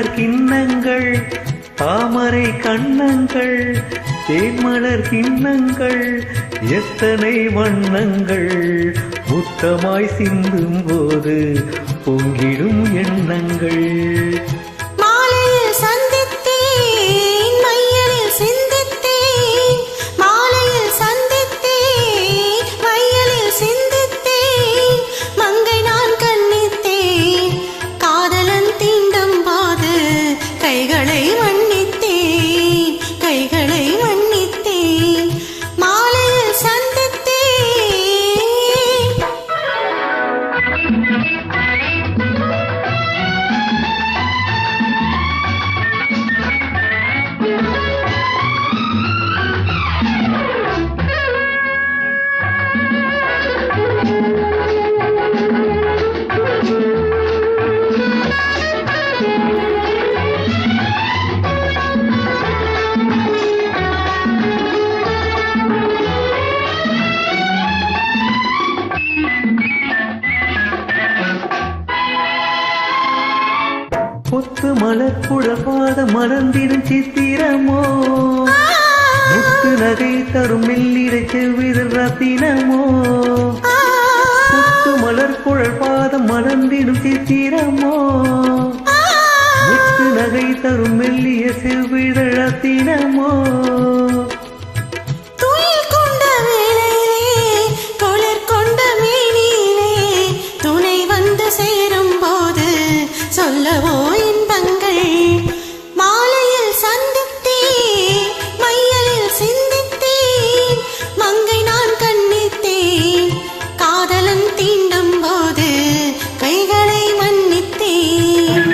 தேன்மலர் கிண்ணங்கள் தாமரை கண்ணங்கள் தேன்மலர் கிண்ணங்கள் எத்தனை வண்ணங்கள் முத்தமாய் சிந்தும் போது பொங்கிடும் எண்ணங்கள். கொத்து மலர் குழபாத மறந்திடும் சித்திரமோ முத்து நகை தரும் மெல்லிடை செவ்விதழ் ரத்தினமோ. கொத்து மலர் குழபாத மறந்திடும் சித்திரமோ முத்து நகை தரும் மெல்லிய செவ்விதழ் ரத்தினமோ. சொல்லவோ இன்பங்கள் மாலையில் சந்தித்தேன் மையலில் சிந்தித்தேன் மங்கை நான் கண்ணித்தேன் காதலன் தீண்டும் போது கைகளை மன்னித்தேன்.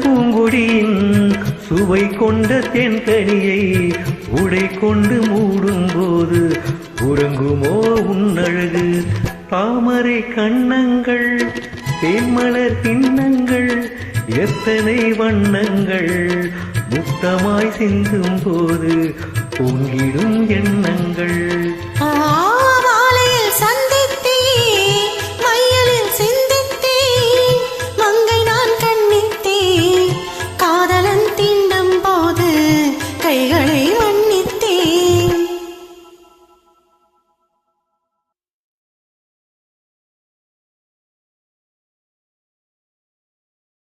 பூங்குடியின் சுவை கொண்ட தென்கனியை உடை கொண்டு மூடும் போது உறங்குமோ உன்னழகு. தாமரை கண்ணங்கள் தேன்மலர் கிண்ணங்கள் எத்தனை வண்ணங்கள் முத்தமாய் சிந்தும் போது பொங்கிடும் எண்ணங்கள்.